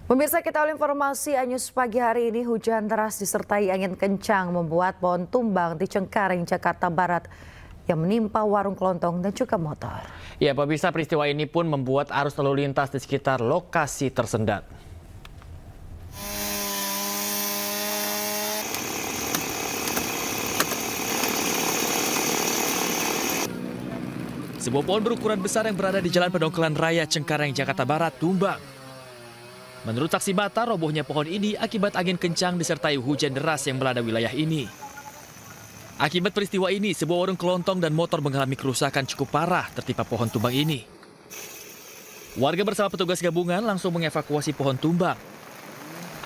Pemirsa, kita awal informasi Anyus pagi hari ini. Hujan deras disertai angin kencang membuat pohon tumbang di Cengkareng, Jakarta Barat yang menimpa warung kelontong dan juga motor. Ya, pemirsa, peristiwa ini pun membuat arus lalu lintas di sekitar lokasi tersendat. Sebuah pohon berukuran besar yang berada di Jalan Pedongkelan Raya Cengkareng, Jakarta Barat tumbang. Menurut saksi mata, robohnya pohon ini akibat angin kencang disertai hujan deras yang melanda wilayah ini. Akibat peristiwa ini, sebuah warung kelontong dan motor mengalami kerusakan cukup parah tertimpa pohon tumbang ini. Warga bersama petugas gabungan langsung mengevakuasi pohon tumbang.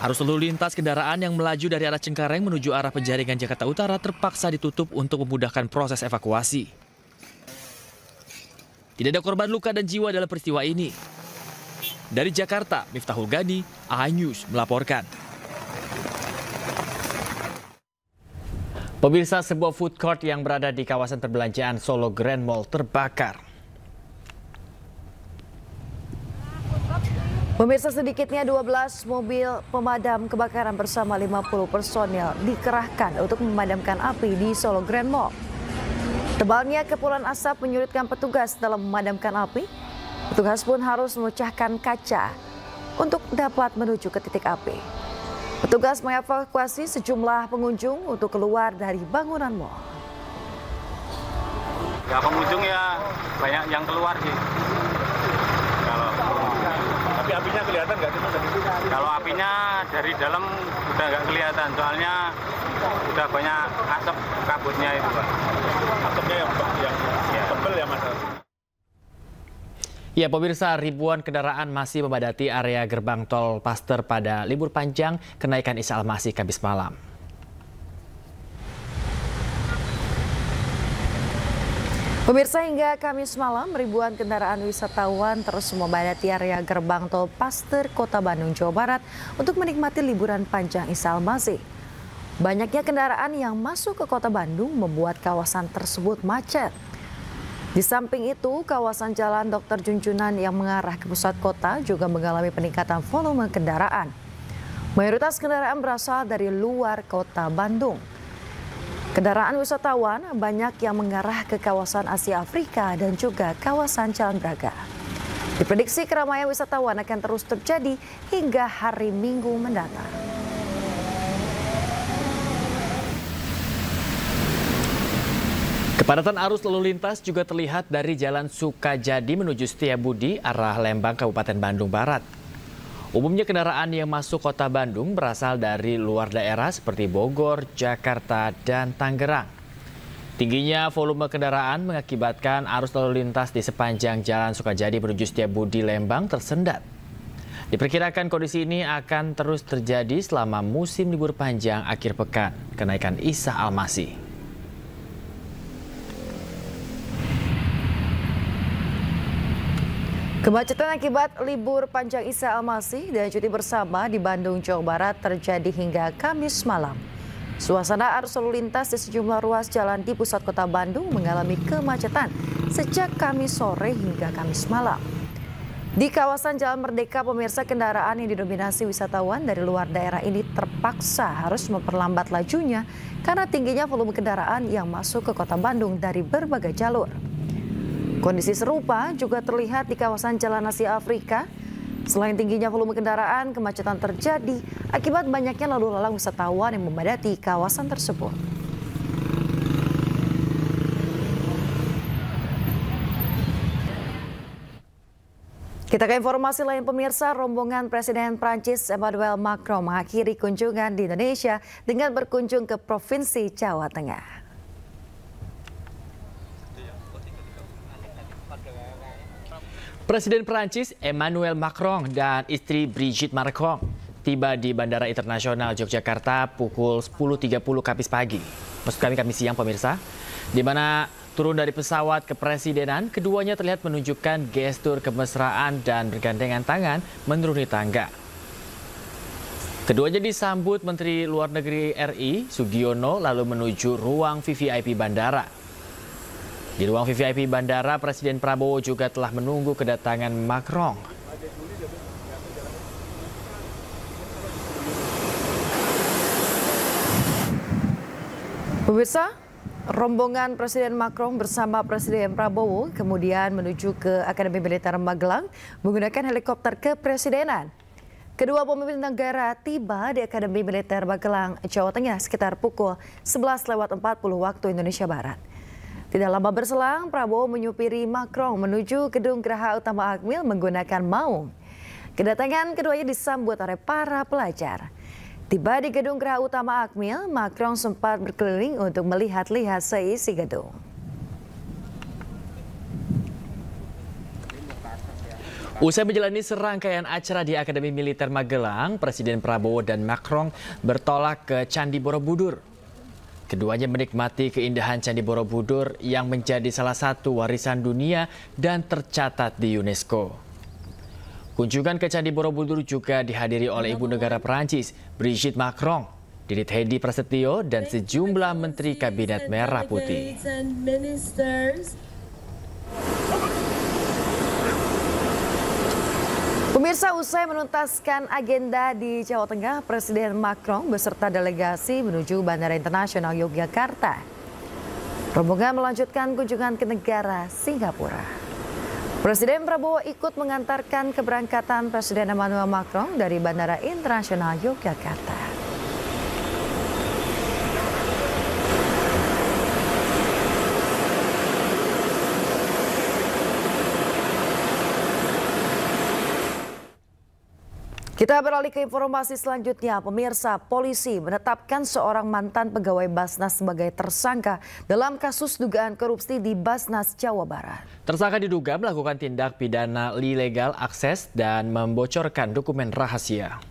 Arus lalu lintas kendaraan yang melaju dari arah Cengkareng menuju arah Penjaringan, Jakarta Utara terpaksa ditutup untuk memudahkan proses evakuasi. Tidak ada korban luka dan jiwa dalam peristiwa ini. Dari Jakarta, Miftahul Gani, iNews melaporkan. Pemirsa, sebuah food court yang berada di kawasan perbelanjaan Solo Grand Mall terbakar. Pemirsa, sedikitnya 12 mobil pemadam kebakaran bersama 50 personel dikerahkan untuk memadamkan api di Solo Grand Mall. Tebalnya kepulan asap menyulitkan petugas dalam memadamkan api. Petugas pun harus memecahkan kaca untuk dapat menuju ke titik api. Petugas mengevakuasi sejumlah pengunjung untuk keluar dari bangunan mal. Ya, pengunjung ya banyak yang keluar sih. Tapi apinya kelihatan nggak sih? Kalau apinya dari dalam udah nggak kelihatan, soalnya udah banyak asap kabutnya itu, Pak. Asapnya yang tebel ya, Mas. Ya, pemirsa, ribuan kendaraan masih memadati area gerbang tol Paster pada libur panjang kenaikan Isa Al-Masih Kamis malam. Pemirsa, hingga Kamis malam ribuan kendaraan wisatawan terus memadati area gerbang tol Paster, Kota Bandung, Jawa Barat untuk menikmati liburan panjang Isa Al-Masih. Banyaknya kendaraan yang masuk ke Kota Bandung membuat kawasan tersebut macet. Di samping itu, kawasan Jalan Dr. Junjunan yang mengarah ke pusat kota juga mengalami peningkatan volume kendaraan. Mayoritas kendaraan berasal dari luar kota Bandung. Kendaraan wisatawan banyak yang mengarah ke kawasan Asia Afrika dan juga kawasan Jalan Braga. Diprediksi keramaian wisatawan akan terus terjadi hingga hari Minggu mendatang. Kepadatan arus lalu lintas juga terlihat dari Jalan Sukajadi menuju Setiabudi arah Lembang, Kabupaten Bandung Barat. Umumnya kendaraan yang masuk kota Bandung berasal dari luar daerah seperti Bogor, Jakarta, dan Tangerang. Tingginya volume kendaraan mengakibatkan arus lalu lintas di sepanjang Jalan Sukajadi menuju Setiabudi Lembang tersendat. Diperkirakan kondisi ini akan terus terjadi selama musim libur panjang akhir pekan kenaikan Isa Al-Masih. Kemacetan akibat libur panjang Isa Al-Masih dan cuti bersama di Bandung, Jawa Barat terjadi hingga Kamis malam. Suasana arus lalu lintas di sejumlah ruas jalan di pusat kota Bandung mengalami kemacetan sejak Kamis sore hingga Kamis malam. Di kawasan Jalan Merdeka, pemirsa, kendaraan yang didominasi wisatawan dari luar daerah ini terpaksa harus memperlambat lajunya karena tingginya volume kendaraan yang masuk ke kota Bandung dari berbagai jalur. Kondisi serupa juga terlihat di kawasan Jalan Asia Afrika. Selain tingginya volume kendaraan, kemacetan terjadi akibat banyaknya lalu lalang wisatawan yang memadati kawasan tersebut. Kita ke informasi lain, pemirsa. Rombongan Presiden Prancis Emmanuel Macron mengakhiri kunjungan di Indonesia dengan berkunjung ke Provinsi Jawa Tengah. Presiden Prancis Emmanuel Macron dan istri Brigitte Macron tiba di Bandara Internasional Yogyakarta pukul 10.30 Kamis pagi. Maksud kami Kamis siang, pemirsa, di mana turun dari pesawat kepresidenan, keduanya terlihat menunjukkan gestur kemesraan dan bergandengan tangan menuruni tangga. Keduanya disambut Menteri Luar Negeri RI Sugiono lalu menuju ruang VVIP bandara. Di ruang VVIP bandara, Presiden Prabowo juga telah menunggu kedatangan Macron. Pemirsa, rombongan Presiden Macron bersama Presiden Prabowo kemudian menuju ke Akademi Militer Magelang menggunakan helikopter kepresidenan. Kedua pemimpin negara tiba di Akademi Militer Magelang, Jawa Tengah sekitar pukul 11:40 waktu Indonesia Barat. Tidak lama berselang, Prabowo menyupiri Macron menuju Gedung Geraha Utama Akmil menggunakan maung. Kedatangan keduanya disambut oleh para pelajar. Tiba di Gedung Geraha Utama Akmil, Macron sempat berkeliling untuk melihat-lihat seisi gedung. Usai menjalani serangkaian acara di Akademi Militer Magelang, Presiden Prabowo dan Macron bertolak ke Candi Borobudur. Keduanya menikmati keindahan Candi Borobudur yang menjadi salah satu warisan dunia dan tercatat di UNESCO. Kunjungan ke Candi Borobudur juga dihadiri oleh Ibu Negara Perancis, Brigitte Macron, Didit Hedi Prasetyo, dan sejumlah Menteri Kabinet Merah Putih. Pemirsa, usai menuntaskan agenda di Jawa Tengah, Presiden Macron beserta delegasi menuju Bandara Internasional Yogyakarta. Rombongan melanjutkan kunjungan ke negara Singapura. Presiden Prabowo ikut mengantarkan keberangkatan Presiden Emmanuel Macron dari Bandara Internasional Yogyakarta. Kita beralih ke informasi selanjutnya. Pemirsa, polisi menetapkan seorang mantan pegawai Basnas sebagai tersangka dalam kasus dugaan korupsi di Basnas Jawa Barat. Tersangka diduga melakukan tindak pidana ilegal akses dan membocorkan dokumen rahasia.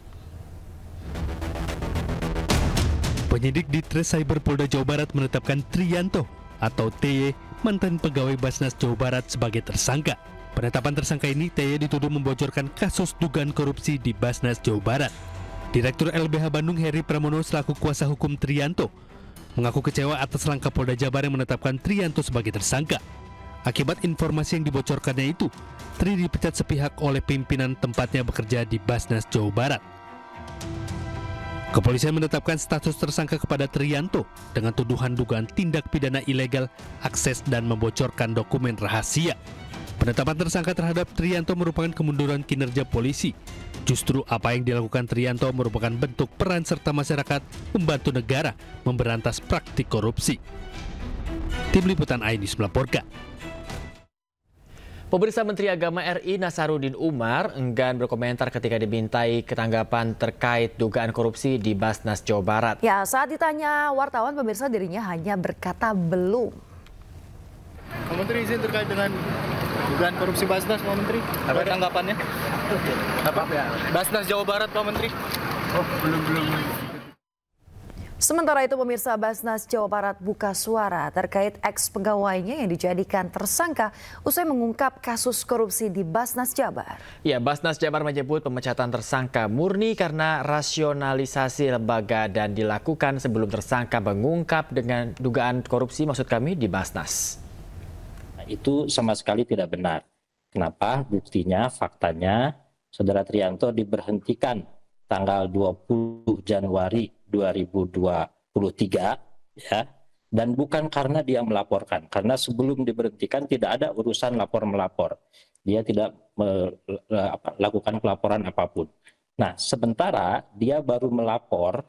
Penyidik di Tres Cyber Polda Jawa Barat menetapkan Trianto atau TY, mantan pegawai Basnas Jawa Barat sebagai tersangka. Penetapan tersangka ini, TY dituduh membocorkan kasus dugaan korupsi di Basnas Jawa Barat. Direktur LBH Bandung Heri Pramono selaku kuasa hukum Trianto mengaku kecewa atas langkah Polda Jabar yang menetapkan Trianto sebagai tersangka. Akibat informasi yang dibocorkannya itu, Tri dipecat sepihak oleh pimpinan tempatnya bekerja di Basnas Jawa Barat. Kepolisian menetapkan status tersangka kepada Trianto dengan tuduhan dugaan tindak pidana ilegal akses dan membocorkan dokumen rahasia. Penetapan tersangka terhadap Trianto merupakan kemunduran kinerja polisi. Justru apa yang dilakukan Trianto merupakan bentuk peran serta masyarakat membantu negara memberantas praktik korupsi. Tim Liputan iNews melaporkan. Pemirsa, Menteri Agama RI Nasaruddin Umar enggan berkomentar ketika dimintai ketanggapan terkait dugaan korupsi di Basnas Jawa Barat. Ya, saat ditanya wartawan, pemirsa, dirinya hanya berkata belum. Pak Menteri, izin terkait dengan dugaan korupsi Basnas, Pak Menteri. Apa tanggapannya? Apa? Basnas Jawa Barat, Pak Menteri. Oh, belum. Sementara itu, pemirsa, Basnas Jawa Barat buka suara terkait ex-pegawainya yang dijadikan tersangka usai mengungkap kasus korupsi di Basnas Jabar. Ya, Basnas Jabar menyebut pemecatan tersangka murni karena rasionalisasi lembaga dan dilakukan sebelum tersangka mengungkap dengan dugaan korupsi, maksud kami, di Basnas. Itu sama sekali tidak benar. Kenapa? Buktinya, faktanya, Saudara Trianto diberhentikan tanggal 20 Januari 2023, ya, dan bukan karena dia melaporkan. Karena sebelum diberhentikan tidak ada urusan lapor-melapor. Dia tidak melakukan pelaporan apapun. Nah, sementara dia baru melapor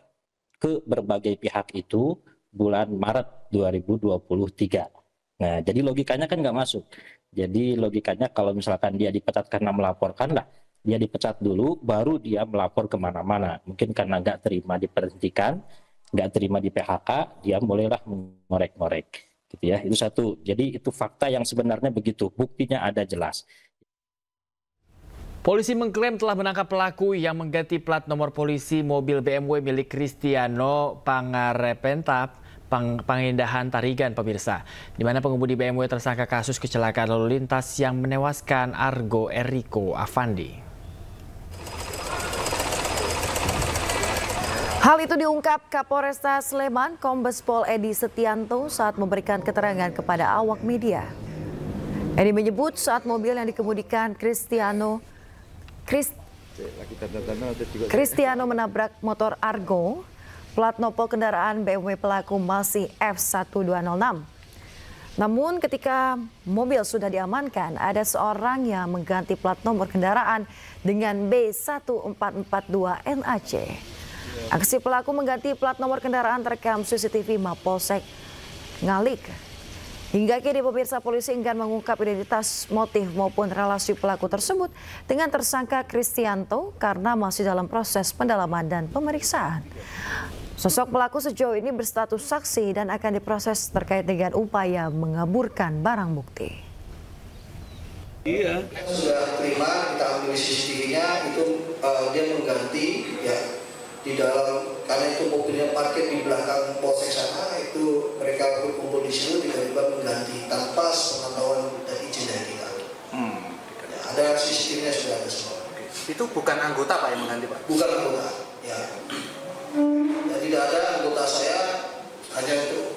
ke berbagai pihak itu bulan Maret 2023. Nah, jadi logikanya kan nggak masuk. Jadi logikanya kalau misalkan dia dipecat karena melaporkan lah, dia dipecat dulu, baru dia melapor kemana-mana. Mungkin karena nggak terima diberhentikan, nggak terima di PHK, dia mulailah mengorek-ngorek. Gitu ya, itu satu. Jadi itu fakta yang sebenarnya begitu. Buktinya ada jelas. Polisi mengklaim telah menangkap pelaku yang mengganti plat nomor polisi mobil BMW milik Cristiano Pangarepenta, Pangindahan Tarigan, pemirsa, di mana pengemudi BMW tersangka kasus kecelakaan lalu lintas yang menewaskan Argo Eriko Avandi. Hal itu diungkap Kapolresta Sleman Kombes Pol Edi Setianto saat memberikan keterangan kepada awak media. Edi menyebut saat mobil yang dikemudikan Cristiano menabrak motor Argo, Plat nopol kendaraan BMW pelaku masih F1206. Namun ketika mobil sudah diamankan, ada seorang yang mengganti plat nomor kendaraan dengan B1442NAC. Aksi pelaku mengganti plat nomor kendaraan terekam CCTV Mapolsek Ngalik. Hingga kini pemirsa, polisi enggan mengungkap identitas, motif maupun relasi pelaku tersebut dengan tersangka Kristianto karena masih dalam proses pendalaman dan pemeriksaan. Sosok pelaku sejauh ini berstatus saksi dan akan diproses terkait dengan upaya mengaburkan barang bukti. Iya. Sudah terima, kita ambil CCTV-nya, itu dia mengganti ya di dalam, karena itu mobilnya parkir di belakang polsek sana, itu mereka berkumpul di situ tiba-tiba mengganti tanpa sepengetahuan dan izin dari kita. Ya, ada CCTV-nya sudah ada semua. Itu bukan anggota Pak yang mengganti Pak? Bukan anggota, ya. Ya, tidak ada anggota saya, hanya itu.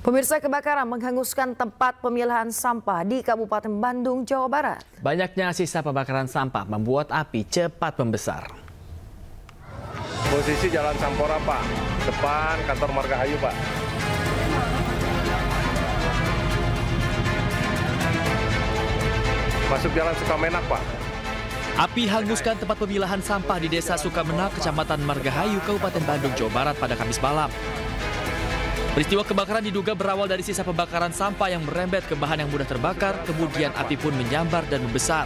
Pemirsa, kebakaran menghanguskan tempat pemilahan sampah di Kabupaten Bandung, Jawa Barat. Banyaknya sisa pembakaran sampah membuat api cepat membesar. Posisi Jalan Sampora, Pak. Depan kantor Margahayu, Pak. Masuk Jalan Sukamenak, Pak. Api hanguskan tempat pemilahan sampah di Desa Sukamenak, Kecamatan Margahayu, Kabupaten Bandung, Jawa Barat pada Kamis malam. Peristiwa kebakaran diduga berawal dari sisa pembakaran sampah yang merembet ke bahan yang mudah terbakar, kemudian api pun menyambar dan membesar.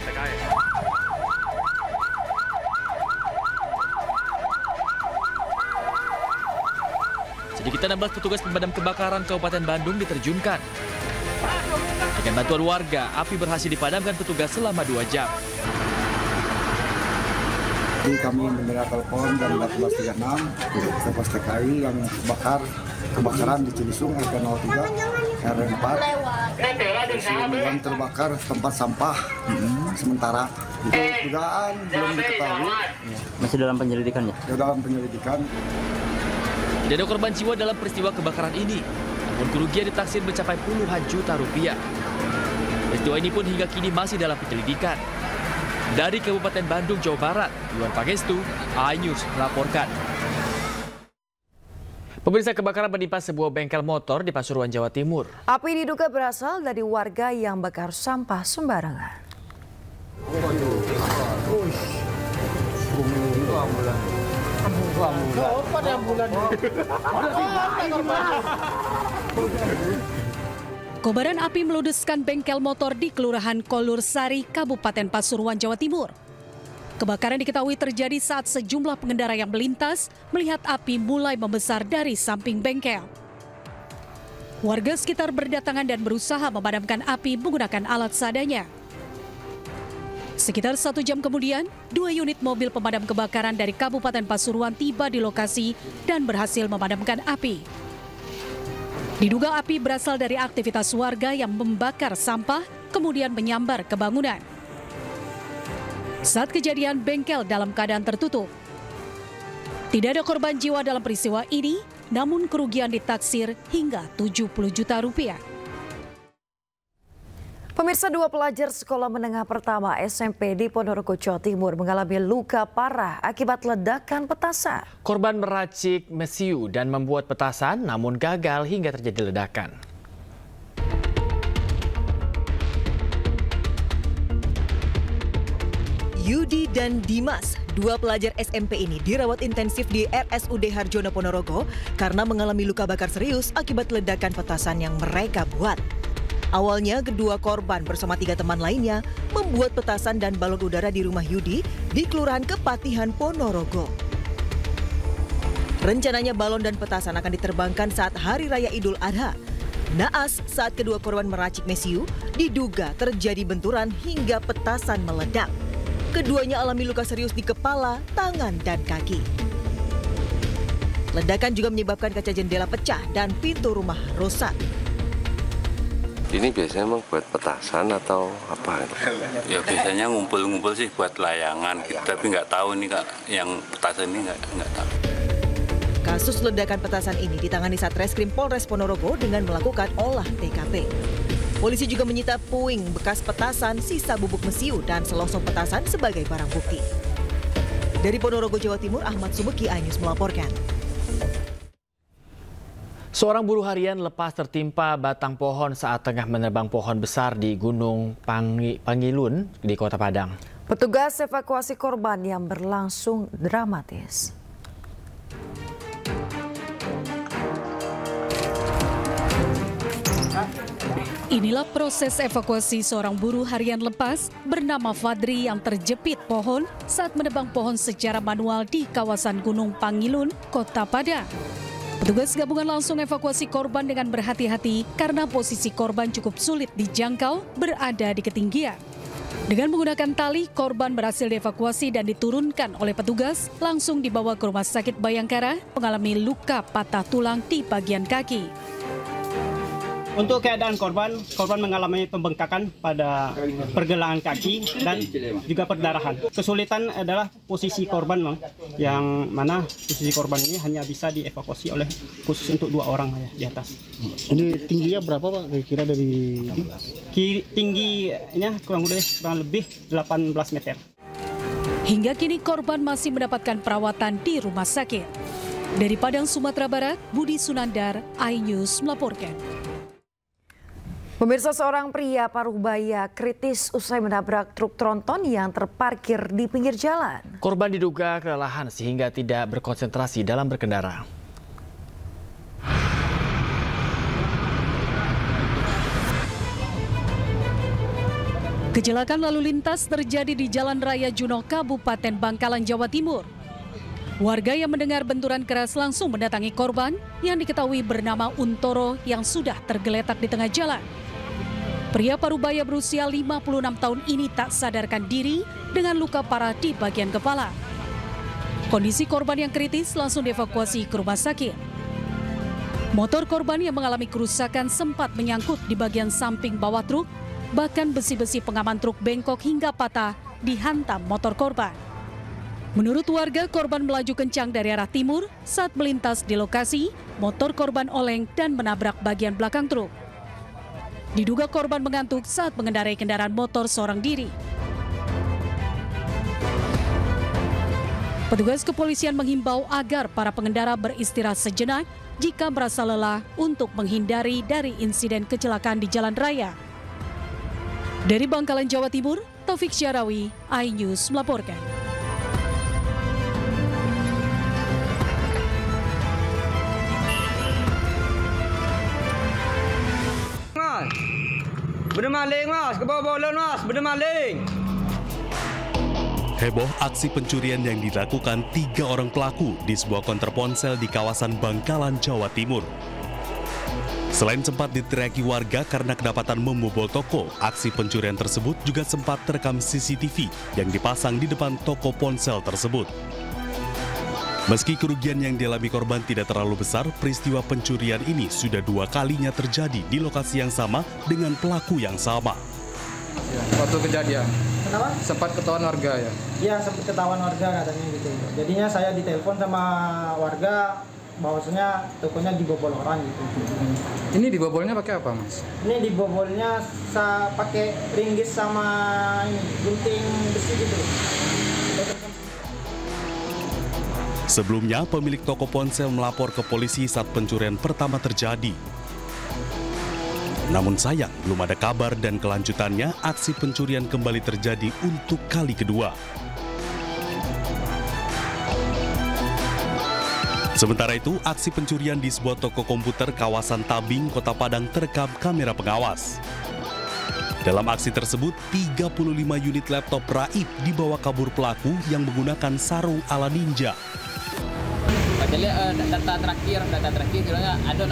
Sedikitnya 16 petugas pemadam kebakaran Kabupaten Bandung diterjunkan. Dengan bantuan warga, api berhasil dipadamkan petugas selama 2 jam. Kami menerima telepon jam 14.36 ke pos TKI yang kebakaran di Cilisung RP03 R4 yang terbakar tempat sampah sementara. Itu dugaan belum diketahui. Masih dalam penyelidikannya? Dalam penyelidikan. Tidak ada korban jiwa dalam peristiwa kebakaran ini, namun kerugian ditaksir mencapai puluhan juta rupiah. Peristiwa ini pun hingga kini masih dalam penyelidikan. Dari Kabupaten Bandung, Jawa Barat, Iwan Pangestu, iNews melaporkan. Pemirsa, kebakaran menimpa sebuah bengkel motor di Pasuruan, Jawa Timur. Api diduga berasal dari warga yang bakar sampah sembarangan. Kobaran api meludeskan bengkel motor di Kelurahan Kolur Sari, Kabupaten Pasuruan, Jawa Timur. Kebakaran diketahui terjadi saat sejumlah pengendara yang melintas melihat api mulai membesar dari samping bengkel. Warga sekitar berdatangan dan berusaha memadamkan api menggunakan alat seadanya. Sekitar 1 jam kemudian, 2 unit mobil pemadam kebakaran dari Kabupaten Pasuruan tiba di lokasi dan berhasil memadamkan api. Diduga api berasal dari aktivitas warga yang membakar sampah, kemudian menyambar ke bangunan. Saat kejadian, bengkel dalam keadaan tertutup. Tidak ada korban jiwa dalam peristiwa ini, namun kerugian ditaksir hingga 70 juta rupiah. Pemirsa, 2 pelajar sekolah menengah pertama SMP di Ponorogo, Jawa Timur mengalami luka parah akibat ledakan petasan. Korban meracik mesiu dan membuat petasan, namun gagal hingga terjadi ledakan. Yudi dan Dimas, 2 pelajar SMP ini dirawat intensif di RSUD Harjono Ponorogo karena mengalami luka bakar serius akibat ledakan petasan yang mereka buat. Awalnya, kedua korban bersama 3 teman lainnya membuat petasan dan balon udara di rumah Yudi di Kelurahan Kepatihan, Ponorogo. Rencananya balon dan petasan akan diterbangkan saat Hari Raya Idul Adha. Naas, saat kedua korban meracik mesiu, diduga terjadi benturan hingga petasan meledak. Keduanya alami luka serius di kepala, tangan, dan kaki. Ledakan juga menyebabkan kaca jendela pecah dan pintu rumah rusak. Ini biasanya memang buat petasan atau apa? Ya biasanya ngumpul-ngumpul sih buat layangan, tapi nggak tahu nih Kak, yang petasan ini nggak tahu. Kasus ledakan petasan ini ditangani Satreskrim Polres Ponorogo dengan melakukan olah TKP. Polisi juga menyita puing bekas petasan, sisa bubuk mesiu, dan selongsong petasan sebagai barang bukti. Dari Ponorogo, Jawa Timur, Ahmad Subeki, iNews melaporkan. Seorang buruh harian lepas tertimpa batang pohon saat tengah menerbang pohon besar di Gunung Pangilun di Kota Padang. Petugas evakuasi korban yang berlangsung dramatis. Inilah proses evakuasi seorang buruh harian lepas bernama Fadri yang terjepit pohon saat menebang pohon secara manual di kawasan Gunung Pangilun, Kota Padang. Petugas gabungan langsung evakuasi korban dengan berhati-hati karena posisi korban cukup sulit dijangkau berada di ketinggian. Dengan menggunakan tali, korban berhasil dievakuasi dan diturunkan oleh petugas langsung dibawa ke Rumah Sakit Bayangkara mengalami luka patah tulang di bagian kaki. Untuk keadaan korban mengalami pembengkakan pada pergelangan kaki dan juga perdarahan. Kesulitan adalah posisi korban, yang mana posisi korban ini hanya bisa dievakuasi oleh khusus untuk 2 orang di atas. Ini tingginya berapa Pak? Kira-kira dari tingginya kurang lebih 18 meter. Hingga kini korban masih mendapatkan perawatan di rumah sakit. Dari Padang, Sumatera Barat, Budi Sunandar, iNews melaporkan. Pemirsa, seorang pria paruh baya kritis usai menabrak truk tronton yang terparkir di pinggir jalan. Korban diduga kelelahan sehingga tidak berkonsentrasi dalam berkendara. Kecelakaan lalu lintas terjadi di Jalan Raya Juno, Kabupaten Bangkalan, Jawa Timur. Warga yang mendengar benturan keras langsung mendatangi korban yang diketahui bernama Untoro yang sudah tergeletak di tengah jalan. Pria parubaya berusia 56 tahun ini tak sadarkan diri dengan luka parah di bagian kepala. Kondisi korban yang kritis langsung dievakuasi ke rumah sakit. Motor korban yang mengalami kerusakan sempat menyangkut di bagian samping bawah truk, bahkan besi-besi pengaman truk bengkok hingga patah dihantam motor korban. Menurut warga, korban melaju kencang dari arah timur saat melintas di lokasi, motor korban oleng dan menabrak bagian belakang truk. Diduga korban mengantuk saat mengendarai kendaraan motor seorang diri. Petugas kepolisian menghimbau agar para pengendara beristirahat sejenak jika merasa lelah untuk menghindari dari insiden kecelakaan di jalan raya. Dari Bangkalan, Jawa Timur, Taufik Syarawi, iNews melaporkan. Benda maling mas, ke bawah balon mas, benda maling. Heboh aksi pencurian yang dilakukan 3 orang pelaku di sebuah konter ponsel di kawasan Bangkalan, Jawa Timur. Selain sempat diteriaki warga karena kedapatan membobol toko, aksi pencurian tersebut juga sempat terekam CCTV yang dipasang di depan toko ponsel tersebut. Meski kerugian yang dialami korban tidak terlalu besar, peristiwa pencurian ini sudah 2 kalinya terjadi di lokasi yang sama dengan pelaku yang sama. Waktu kejadian, kenapa? Sempat ketahuan warga ya? Iya, sempat ketahuan warga katanya gitu. Jadinya saya ditelepon sama warga bahwasanya tokonya dibobol orang gitu. Ini dibobolnya pakai apa mas? Ini dibobolnya pakai ringgis sama gunting besi gitu. Sebelumnya, pemilik toko ponsel melapor ke polisi saat pencurian pertama terjadi. Namun sayang, belum ada kabar dan kelanjutannya aksi pencurian kembali terjadi untuk kali kedua. Sementara itu, aksi pencurian di sebuah toko komputer kawasan Tabing, Kota Padang terekam kamera pengawas. Dalam aksi tersebut, 35 unit laptop raib dibawa kabur pelaku yang menggunakan sarung ala ninja. Data terakhir bilangnya ada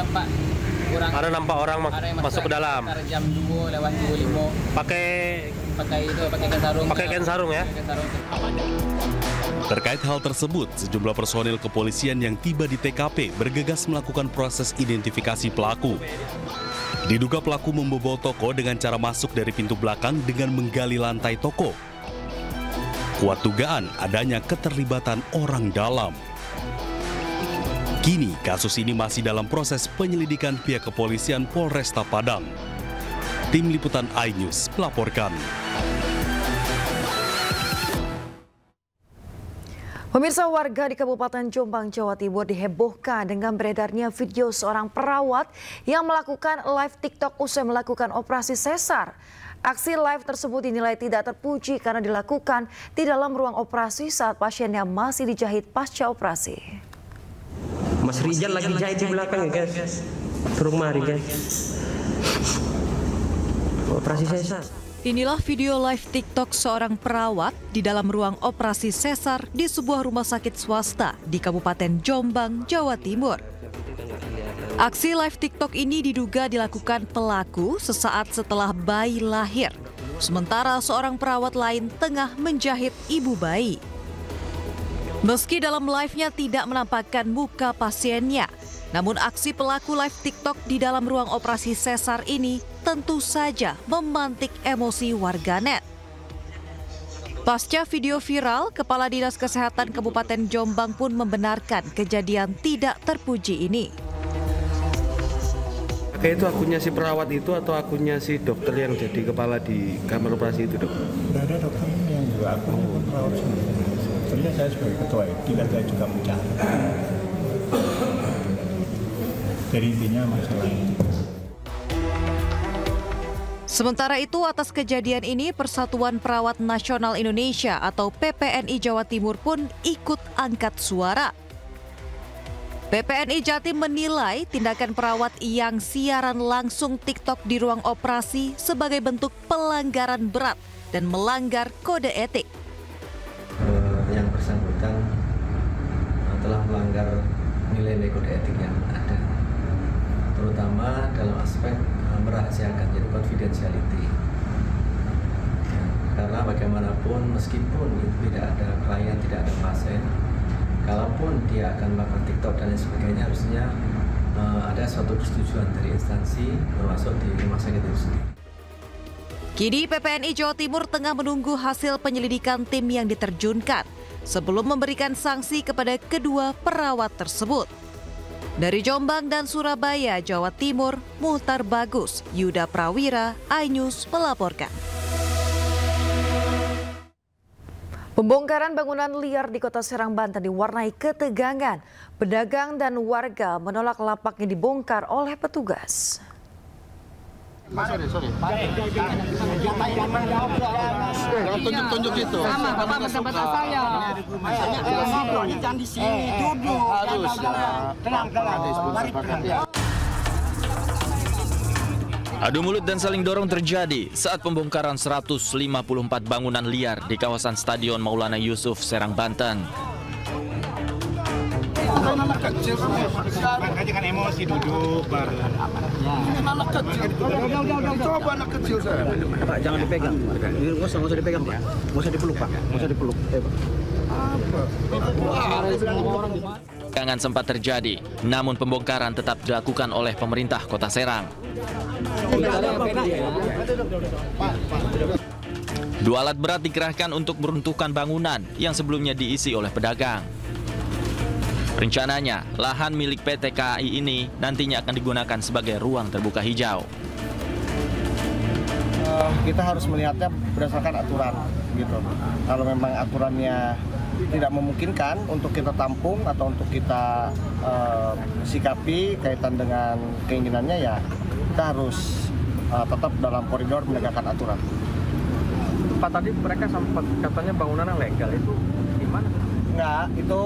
nampak orang masuk ke dalam. Jam 2:25. Pakai kain sarung ya. Terkait hal tersebut, sejumlah personil kepolisian yang tiba di TKP bergegas melakukan proses identifikasi pelaku. Diduga pelaku membobol toko dengan cara masuk dari pintu belakang dengan menggali lantai toko. Kuat dugaan adanya keterlibatan orang dalam. Kini kasus ini masih dalam proses penyelidikan pihak kepolisian Polresta Padang. Tim Liputan iNews melaporkan. Pemirsa, warga di Kabupaten Jombang, Jawa Timur dihebohkan dengan beredarnya video seorang perawat yang melakukan live TikTok usai melakukan operasi sesar. Aksi live tersebut dinilai tidak terpuji karena dilakukan di dalam ruang operasi saat pasiennya masih dijahit pasca operasi. Mas Rijal lagi jahit di belakang ya guys. Turun mari guys. Operasi sesar. Inilah video live TikTok seorang perawat di dalam ruang operasi sesar di sebuah rumah sakit swasta di Kabupaten Jombang, Jawa Timur. Aksi live TikTok ini diduga dilakukan pelaku sesaat setelah bayi lahir, sementara seorang perawat lain tengah menjahit ibu bayi. Meski dalam live-nya tidak menampakkan muka pasiennya, namun aksi pelaku live TikTok di dalam ruang operasi sesar ini tentu saja memantik emosi warganet. Pasca video viral, Kepala Dinas Kesehatan Kabupaten Jombang pun membenarkan kejadian tidak terpuji ini. Kayak itu akunnya si perawat itu atau akunnya si dokter yang jadi kepala di kamar operasi itu, dok? Sudah ada dokter yang juga akunnya perawat sendiri. Sebenarnya saya sebagai ketua ID dan saya juga mencari. Dari intinya masalah ini. Sementara itu, atas kejadian ini Persatuan Perawat Nasional Indonesia atau PPNI Jawa Timur pun ikut angkat suara. PPNI Jatim menilai tindakan perawat yang siaran langsung TikTok di ruang operasi sebagai bentuk pelanggaran berat dan melanggar kode etik. Yang bersangkutan telah melanggar nilai-nilai kode etik yang ada, terutama dalam aspek merahasiakan, jadi confidentiality. Karena bagaimanapun meskipun tidak ada klien, tidak ada pasien, kalaupun dia akan melakukan TikTok dan lain sebagainya, harusnya ada suatu persetujuan dari instansi termasuk di rumah sakit itu sendiri. Kini PPNI Jawa Timur tengah menunggu hasil penyelidikan tim yang diterjunkan sebelum memberikan sanksi kepada kedua perawat tersebut. Dari Jombang dan Surabaya, Jawa Timur, Muhtar Bagus, Yuda Prawira, iNews melaporkan. Pembongkaran bangunan liar di Kota Serang, Banten diwarnai ketegangan. Pedagang dan warga menolak lapaknya dibongkar oleh petugas. Jangan tunjuk-tunjuk itu. Bapak bata saya. Jangan di sini, duduk. Harus. Tenang. Adu mulut dan saling dorong terjadi saat pembongkaran 154 bangunan liar di kawasan Stadion Maulana Yusuf, Serang, Banten. Anak kecil jangan emosi, duduk bareng. Anak kecil. Coba anak kecil saya. Pak, jangan dipegang. Nggak usah dipegang, Pak. Nggak usah dipeluk, Pak. Nggak usah dipeluk. Tegangan sempat terjadi, namun pembongkaran tetap dilakukan oleh pemerintah Kota Serang. Dua alat berat dikerahkan untuk meruntuhkan bangunan yang sebelumnya diisi oleh pedagang. Rencananya, lahan milik PT KAI ini nantinya akan digunakan sebagai ruang terbuka hijau. Kita harus melihatnya berdasarkan aturan, gitu. Kalau memang aturannya tidak memungkinkan untuk kita tampung atau untuk kita sikapi kaitan dengan keinginannya, ya kita harus tetap dalam koridor menegakkan aturan. Pak, tadi mereka sempat katanya bangunan yang legal, itu gimana? Enggak, itu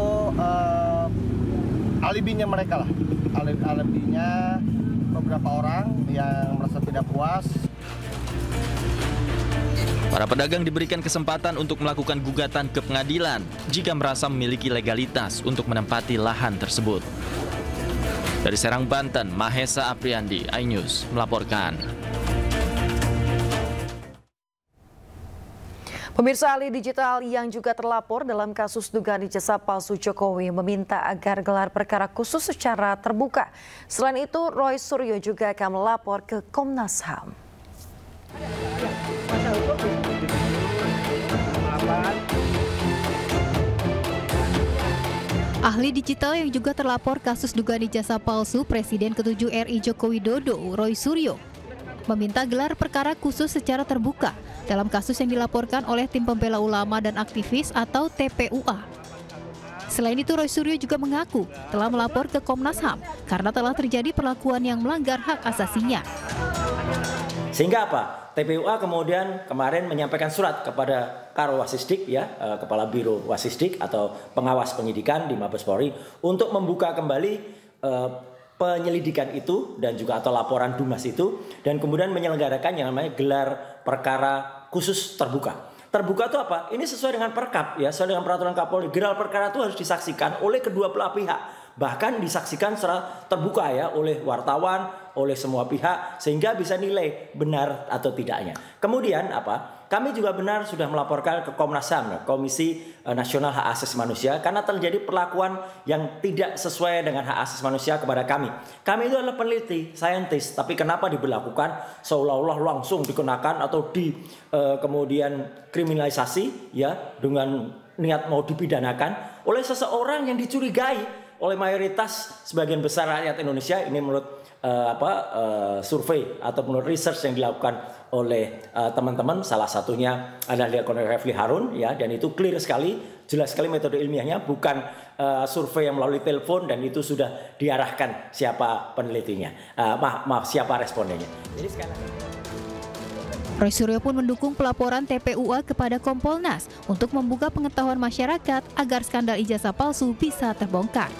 alibinya mereka lah. Alibinya beberapa orang yang merasa tidak puas. Para pedagang diberikan kesempatan untuk melakukan gugatan ke pengadilan jika merasa memiliki legalitas untuk menempati lahan tersebut. Dari Serang, Banten, Mahesa Apriandi, iNews melaporkan. Pemirsa, ahli digital yang juga terlapor dalam kasus dugaan ijazah palsu Jokowi meminta agar gelar perkara khusus secara terbuka. Selain itu, Roy Suryo juga akan melapor ke Komnas HAM. Ahli digital yang juga terlapor kasus dugaan ijazah palsu Presiden ke-7 RI Joko Widodo, Roy Suryo, meminta gelar perkara khusus secara terbuka dalam kasus yang dilaporkan oleh Tim Pembela Ulama dan Aktivis atau TPUA. Selain itu, Roy Suryo juga mengaku telah melapor ke Komnas HAM karena telah terjadi perlakuan yang melanggar hak asasinya. Sehingga apa? TPUA kemudian kemarin menyampaikan surat kepada Karo Wasisdik, ya, Kepala Biro Wasisdik atau pengawas penyidikan di Mabes Polri untuk membuka kembali penyelidikan itu dan juga atau laporan Dumas itu, dan kemudian menyelenggarakan yang namanya gelar perkara khusus terbuka. Terbuka itu apa? Ini sesuai dengan Perkap, ya, sesuai dengan peraturan Kapolri. Gelar perkara itu harus disaksikan oleh kedua belah pihak, bahkan disaksikan secara terbuka, ya, oleh wartawan, oleh semua pihak, sehingga bisa nilai benar atau tidaknya. Kemudian apa? Kami juga benar sudah melaporkan ke Komnas HAM, Komisi Nasional Hak Asasi Manusia, karena terjadi perlakuan yang tidak sesuai dengan hak asasi manusia kepada kami. Kami itu adalah peneliti, saintis, tapi kenapa diberlakukan seolah-olah langsung dikenakan atau kemudian kriminalisasi, ya, dengan niat mau dipidanakan oleh seseorang yang dicurigai oleh mayoritas sebagian besar rakyat Indonesia. Ini menurut survei atau menurut research yang dilakukan oleh teman-teman, salah satunya adalah Kolonel Refli Harun, ya, dan itu clear sekali, jelas sekali metode ilmiahnya, bukan survei yang melalui telepon, dan itu sudah diarahkan siapa penelitinya, siapa respondennya. Jadi sekali lagi, Roy Suryo pun mendukung pelaporan TPUA kepada Kompolnas untuk membuka pengetahuan masyarakat agar skandal ijazah palsu bisa terbongkar.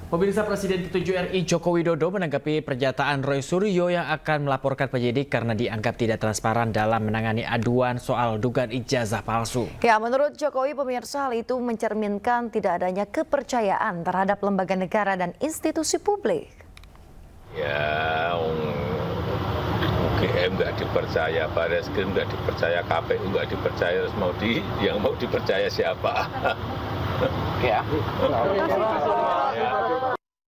Pemirsa, Presiden ke-7 RI Joko Widodo menanggapi pernyataan Roy Suryo yang akan melaporkan penyidik karena dianggap tidak transparan dalam menangani aduan soal dugaan ijazah palsu. Ya, menurut Jokowi, pemirsa, hal itu mencerminkan tidak adanya kepercayaan terhadap lembaga negara dan institusi publik. Ya, UGM nggak dipercaya, Barreskrim nggak dipercaya, KPU nggak dipercaya, terus yang mau dipercaya siapa? Ya.